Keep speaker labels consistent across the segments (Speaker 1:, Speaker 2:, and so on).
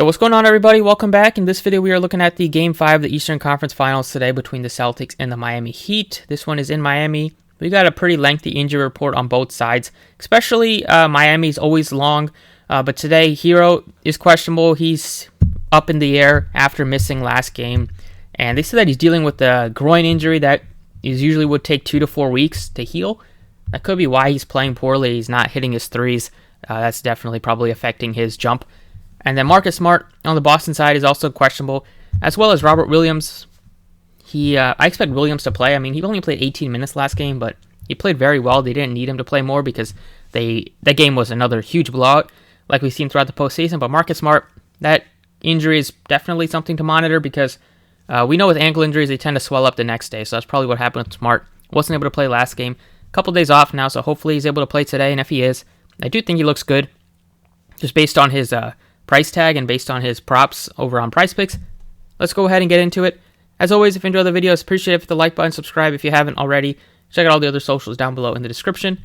Speaker 1: Hey, what's going on, everybody? Welcome back. In this video, we are looking at the Game 5 of the Eastern Conference Finals today between the Celtics and the Miami Heat. This one is in Miami. We got a pretty lengthy injury report on both sides, especially Miami's always long, but today Hero is questionable. He's up in the air after missing last game, and they said that he's dealing with a groin injury that usually would take 2 to 4 weeks to heal. That could be why he's playing poorly. He's not hitting his threes. That's definitely probably affecting his jump. And then Marcus Smart on the Boston side is also questionable, as well as Robert Williams. I expect Williams to play. I mean, he only played 18 minutes last game, but he played very well. They didn't need him to play more because that game was another huge blowout, like we've seen throughout the postseason. But Marcus Smart, that injury is definitely something to monitor because we know with ankle injuries, they tend to swell up the next day. So that's probably what happened with Smart. Wasn't able to play last game. A couple days off now, so hopefully he's able to play today. And if he is, I do think he looks good, just based on his price tag and based on his props over on Prizepicks. Let's go ahead and get into it. As always, if you enjoy the videos, appreciate it. Hit the like button, subscribe if you haven't already. Check out all the other socials down below in the description.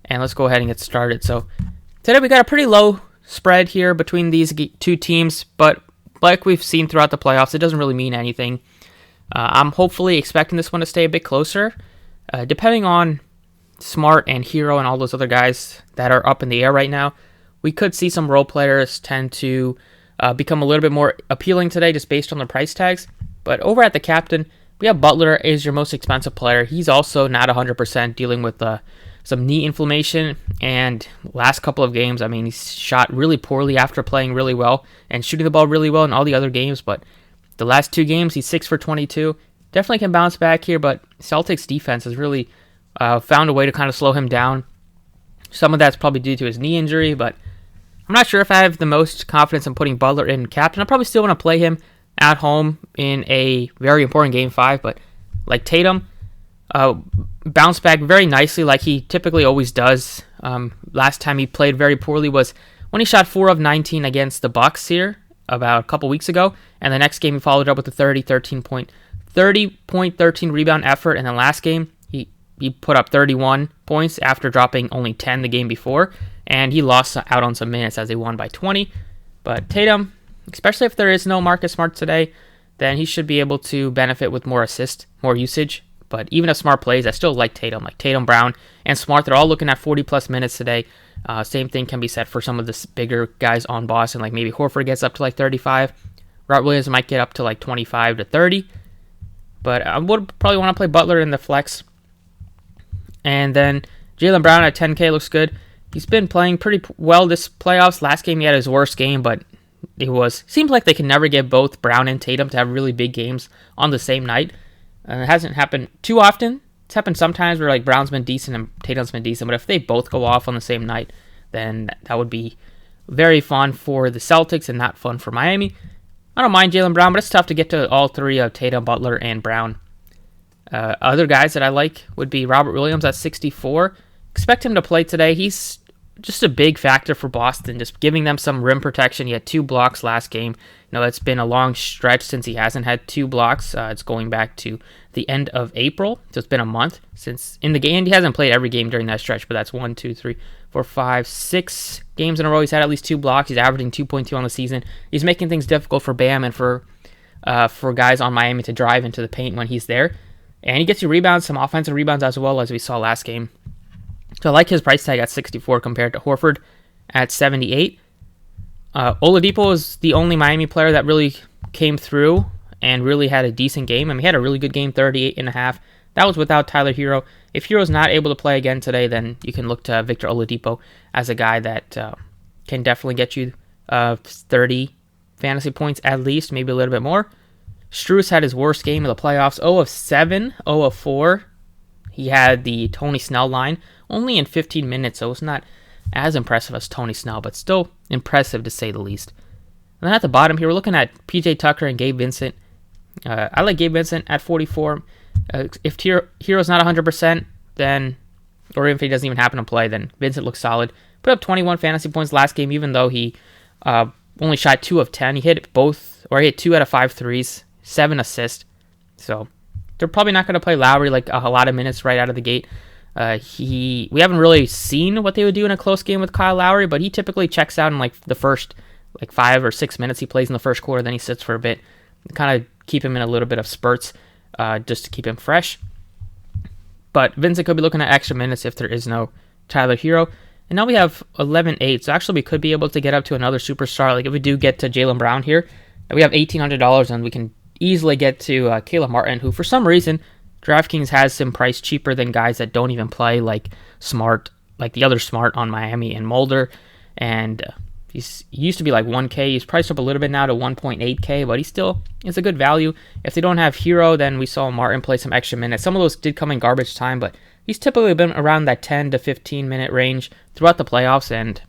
Speaker 1: And let's go ahead and get started. So today we got a pretty low spread here between these two teams, but like we've seen throughout the playoffs, it doesn't really mean anything. I'm hopefully expecting this one to stay a bit closer, depending on Smart and Hero and all those other guys that are up in the air right now. We could see some role players tend to become a little bit more appealing today just based on their price tags. But over at the captain, we have Butler is your most expensive player. He's also not 100%, dealing with some knee inflammation. And last couple of games, I mean, he's shot really poorly after playing really well and shooting the ball really well in all the other games. But the last 2 games, he's 6 for 22. Definitely can bounce back here, but Celtics defense has really found a way to kind of slow him down. Some of that's probably due to his knee injury, but I'm not sure if I have the most confidence in putting Butler in captain. I probably still want to play him at home in a very important Game 5, but like Tatum, bounced back very nicely like he typically always does. Last time he played very poorly was when he shot 4 of 19 against the Bucks here about a couple weeks ago, and the next game he followed up with a 30 point 13 rebound effort, and then last game he put up 31 points after dropping only 10 the game before, and he lost out on some minutes as they won by 20. But Tatum, especially if there is no Marcus Smart today, then he should be able to benefit with more assist, more usage. But even if Smart plays, I still like Tatum, Brown, and Smart. They're all looking at 40-plus minutes today. Same thing can be said for some of the bigger guys on Boston, like maybe Horford gets up to like 35. Robert Williams might get up to like 25 to 30. But I would probably want to play Butler in the flex. And then Jaylen Brown at 10K looks good. He's been playing pretty well this playoffs. Last game he had his worst game, but seems like they can never get both Brown and Tatum to have really big games on the same night. It hasn't happened too often. It's happened sometimes where like Brown's been decent and Tatum's been decent, but if they both go off on the same night, then that would be very fun for the Celtics and not fun for Miami. I don't mind Jaylen Brown, but it's tough to get to all three of Tatum, Butler, and Brown. Other guys that I like would be Robert Williams at 64. Expect him to play today. He's just a big factor for Boston, just giving them some rim protection. He had 2 blocks last game. It's been a long stretch since he hasn't had 2 blocks. It's going back to the end of April, so it's been a month since in the game. He hasn't played every game during that stretch, but that's 1, 2, 3, 4, 5, 6 games in a row. He's had at least 2 blocks. He's averaging 2.2 on the season. He's making things difficult for Bam and for guys on Miami to drive into the paint when he's there. And he gets you rebounds, some offensive rebounds as well, as we saw last game. So I like his price tag at 64 compared to Horford at 78. Oladipo is the only Miami player that really came through and really had a decent game. I mean, he had a really good game, 38.5. That was without Tyler Hero. If Hero's not able to play again today, then you can look to Victor Oladipo as a guy that can definitely get you 30 fantasy points at least, maybe a little bit more. Strus had his worst game of the playoffs, 0 of 7, 0 of 4. He had the Tony Snell line only in 15 minutes, so it's not as impressive as Tony Snell, but still impressive to say the least. And then at the bottom here, we're looking at PJ Tucker and Gabe Vincent. I like Gabe Vincent at 44. If Hero's not 100%, then, or if he doesn't even happen to play, then Vincent looks solid. Put up 21 fantasy points last game, even though he only shot 2 of 10. He hit 2 out of 5 threes. 7 assists. So they're probably not going to play Lowry like a lot of minutes right out of the gate. We haven't really seen what they would do in a close game with Kyle Lowry, but he typically checks out in like the first like 5 or 6 minutes he plays in the first quarter, then he sits for a bit, kind of keep him in a little bit of spurts, just to keep him fresh. But Vincent could be looking at extra minutes if there is no Tyler Hero. And now we have 11-8, so actually we could be able to get up to another superstar. Like if we do get to Jaylen Brown here, we have $1,800 and we can easily get to Caleb Martin, who for some reason DraftKings has him priced cheaper than guys that don't even play, like Smart, like the other Smart on Miami and Mulder. And he used to be like 1K. He's priced up a little bit now to 1.8K, but he still is a good value. If they don't have Hero, then we saw Martin play some extra minutes. Some of those did come in garbage time, but he's typically been around that 10 to 15 minute range throughout the playoffs, and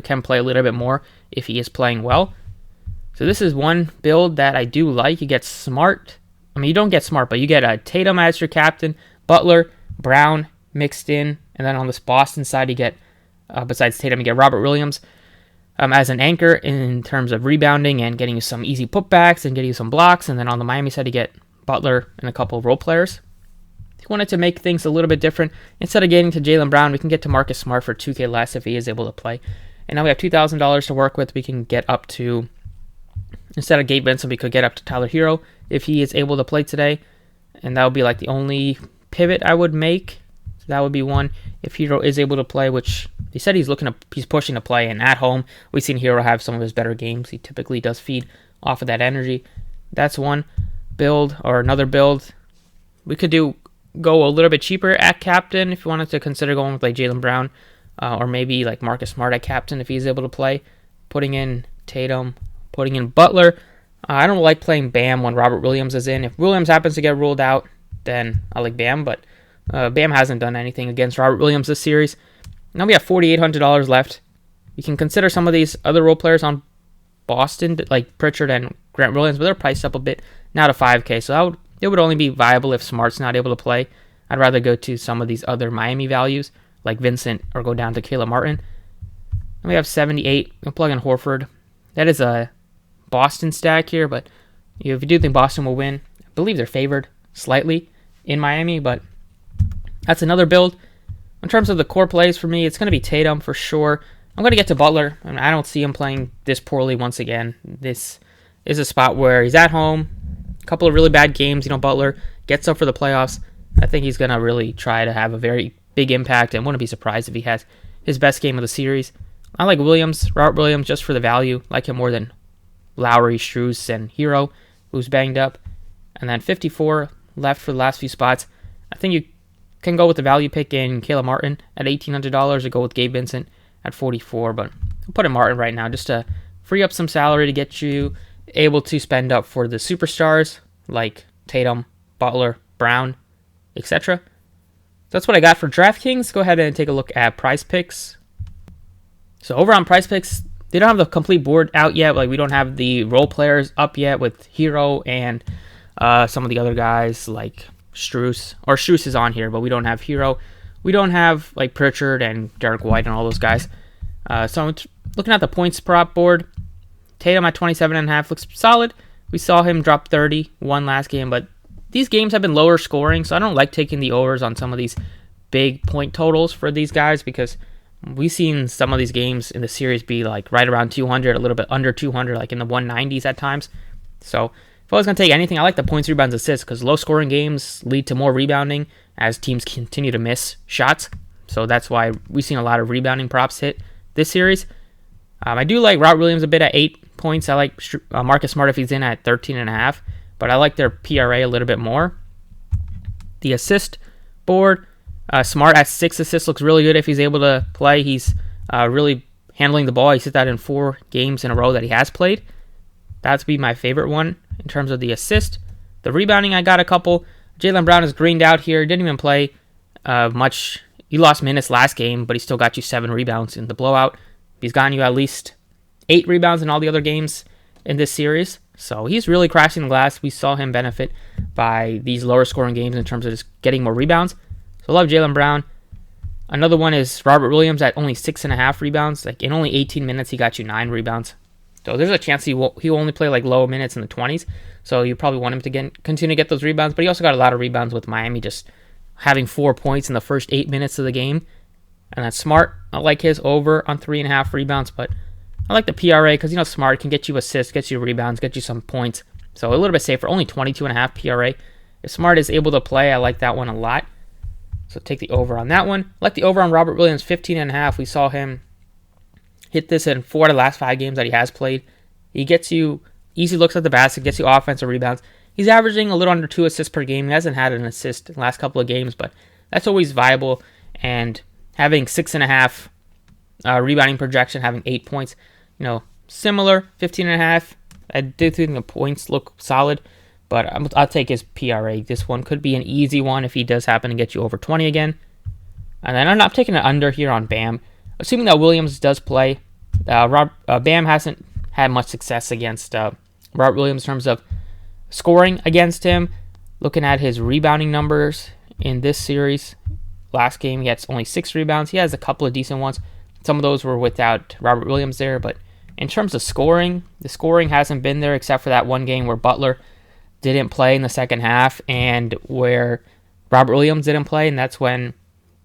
Speaker 1: can play a little bit more if he is playing well. So this is one build that I do like. You get Smart. I mean, you don't get Smart, but you get Tatum as your captain, Butler, Brown mixed in, and then on this Boston side, you get, besides Tatum, you get Robert Williams as an anchor in terms of rebounding and getting you some easy putbacks and getting you some blocks. And then on the Miami side, you get Butler and a couple of role players. If you wanted to make things a little bit different, instead of getting to Jaylen Brown, we can get to Marcus Smart for 2K less if he is able to play. And now we have $2,000 to work with. We can get up to, instead of Gabe Vincent, we could get up to Tyler Hero if he is able to play today. And that would be like the only pivot I would make. So that would be one if Hero is able to play, which he said he's pushing to play. And at home, we've seen Hero have some of his better games. He typically does feed off of that energy. That's one build, or another build. We could go a little bit cheaper at captain if you wanted to consider going with like Jaylen Brown, or maybe like Marcus Smart at captain if he's able to play. Putting in Tatum, putting in Butler. I don't like playing Bam when Robert Williams is in. If Williams happens to get ruled out, then I like Bam, but Bam hasn't done anything against Robert Williams this series. Now we have $4,800 left. You can consider some of these other role players on Boston, like Pritchard and Grant Williams, but they're priced up a bit, now to 5K. So it would only be viable if Smart's not able to play. I'd rather go to some of these other Miami values, like Vincent, or go down to Caleb Martin. And we have 78. We'll plug in Horford. That is a Boston stack here, but if you do think Boston will win, I believe they're favored slightly in Miami, but that's another build. In terms of the core plays for me, it's going to be Tatum for sure. I'm going to get to Butler. I mean, I don't see him playing this poorly once again. This is a spot where he's at home. A couple of really bad games. Butler gets up for the playoffs. I think he's going to really try to have a very big impact, and wouldn't be surprised if he has his best game of the series. I like Robert Williams, just for the value. I like him more than Lowry, Strus, and Hero, who's banged up. And then 54 left for the last few spots. I think you can go with the value pick in Caleb Martin at $1,800, or go with Gabe Vincent at 44, but I'll put in Martin right now just to free up some salary to get you able to spend up for the superstars like Tatum, Butler, Brown, etc. That's what I got for DraftKings. Go ahead and take a look at Prizepicks. So over on Prizepicks, they don't have the complete board out yet. Like, we don't have the role players up yet with Hero and some of the other guys like Strus. Or Strus is on here, but we don't have Hero. We don't have like Pritchard and Derek White and all those guys. So I'm looking at the points prop board. Tatum at 27.5 looks solid. We saw him drop 31 last game, but these games have been lower scoring, so I don't like taking the overs on some of these big point totals for these guys, because we've seen some of these games in the series be like right around 200, a little bit under 200, like in the 190s at times. So if I was going to take anything, I like the points, rebounds, assists, because low-scoring games lead to more rebounding as teams continue to miss shots. So that's why we've seen a lot of rebounding props hit this series. I do like Robert Williams a bit at 8 points. I like Marcus Smart if he's in at 13.5, but I like their PRA a little bit more. The assist board, Smart at 6 assists looks really good if he's able to play. He's really handling the ball. He hit that in 4 games in a row that he has played. That's be my favorite one in terms of the assist. The rebounding, I got a couple. Jaylen Brown is greened out here. Didn't even play much. He lost minutes last game, but he still got you 7 rebounds in the blowout. He's gotten you at least 8 rebounds in all the other games in this series. So he's really crashing the glass. We saw him benefit by these lower scoring games in terms of just getting more rebounds. So I love Jaylen Brown. Another one is Robert Williams at only 6.5 rebounds. Like, in only 18 minutes, he got you 9 rebounds. So there's a chance he will only play like low minutes in the 20s. So you probably want him to continue to get those rebounds. But he also got a lot of rebounds with Miami, just having 4 points in the first 8 minutes of the game. And that's Smart. I like his over on 3.5 rebounds, but I like the PRA because, Smart can get you assists, get you rebounds, get you some points. So a little bit safer, only 22.5 PRA. If Smart is able to play, I like that one a lot. So take the over on that one. I like the over on Robert Williams, 15.5. We saw him hit this in 4 of the last 5 games that he has played. He gets you easy looks at the basket, gets you offensive rebounds. He's averaging a little under 2 assists per game. He hasn't had an assist in the last couple of games, but that's always viable. And having 6.5 rebounding projection, having 8 points, similar, 15.5. I do think the points look solid, but I'll take his PRA. This one could be an easy one if he does happen to get you over 20 again. And then I'm taking an under here on Bam. Assuming that Williams does play, Bam hasn't had much success against Robert Williams in terms of scoring against him. Looking at his rebounding numbers in this series, last game he had only 6 rebounds. He has a couple of decent ones. Some of those were without Robert Williams there, but in terms of scoring, the scoring hasn't been there except for that one game where Butler didn't play in the second half and where Robert Williams didn't play, and that's when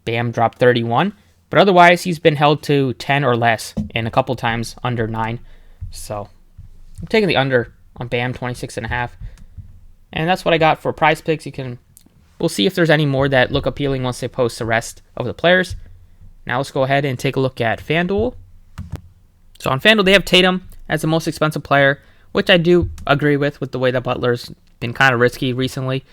Speaker 1: Bam dropped 31. But otherwise, he's been held to 10 or less and a couple times under 9. So I'm taking the under on Bam, 26.5. And that's what I got for prize picks. We'll see if there's any more that look appealing once they post the rest of the players. Now let's go ahead and take a look at Fanduel. So on Fanduel, they have Tatum as the most expensive player, which I do agree with the way that Butler's been kind of risky recently.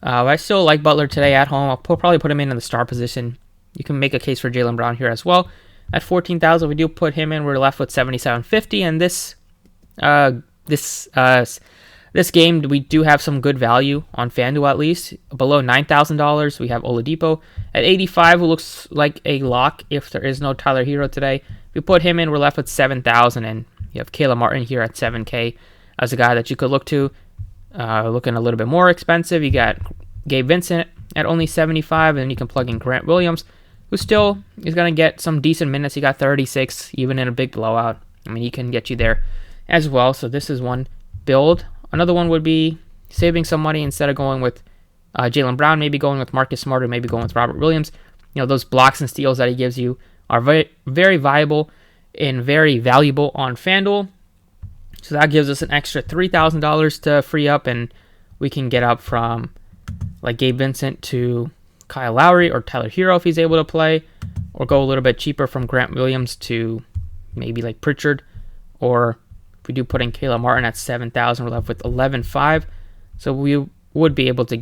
Speaker 1: I still like Butler today at home. I'll probably put him in the star position. You can make a case for Jaylen Brown here as well. At 14,000, we do put him in. We're left with 7,750, and this game we do have some good value on FanDuel at least. Below $9,000, we have Oladipo at 85, who looks like a lock if there is no Tyler Hero today. If we put him in, we're left with 7,000, and you have Caleb Martin here at 7K as a guy that you could look to. Looking a little bit more expensive, you got Gabe Vincent at only 75, and then you can plug in Grant Williams, who still is going to get some decent minutes. He got 36, even in a big blowout. I mean, he can get you there as well. So this is one build. Another one would be saving some money instead of going with Jaylen Brown, maybe going with Marcus Smart, or maybe going with Robert Williams. Those blocks and steals that he gives you are very, very viable and very valuable on FanDuel. So that gives us an extra $3,000 to free up, and we can get up from like Gabe Vincent to Kyle Lowry or Tyler Hero if he's able to play, or go a little bit cheaper from Grant Williams to maybe like Pritchard, or if we do put in Caleb Martin at 7,000, we're left with 11.5. So we would be able to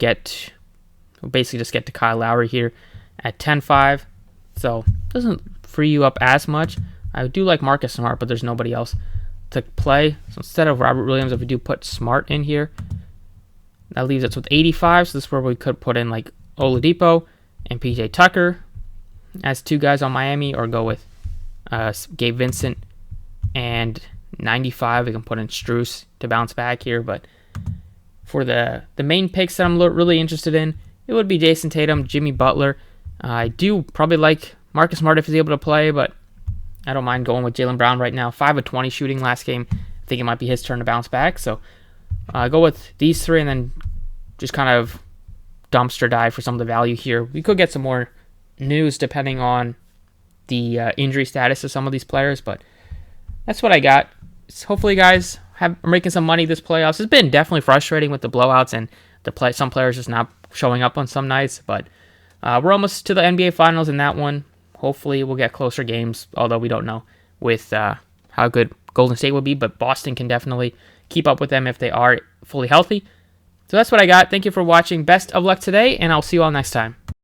Speaker 1: basically just get to Kyle Lowry here at 10.5. So it doesn't free you up as much. I do like Marcus Smart, but there's nobody else to play. So instead of Robert Williams, if we do put Smart in here, that leaves us with 85. So this is where we could put in like Oladipo and PJ Tucker as 2 guys on Miami, or go with Gabe Vincent and 95. We can put in Strus to bounce back here. But for the main picks that I'm really interested in, it would be Jason Tatum, Jimmy Butler. I do probably like Marcus Smart if he's able to play, but I don't mind going with Jaylen Brown right now. 5 of 20 shooting last game. I think it might be his turn to bounce back. So go with these 3 and then just kind of dumpster dive for some of the value here. We could get some more news depending on the injury status of some of these players, but that's what I got. So hopefully, guys, are making some money this playoffs. It's been definitely frustrating with the blowouts and some players just not showing up on some nights, but we're almost to the NBA Finals in that one. Hopefully, we'll get closer games, although we don't know with how good Golden State will be, but Boston can definitely keep up with them if they are fully healthy. So that's what I got. Thank you for watching. Best of luck today, and I'll see you all next time.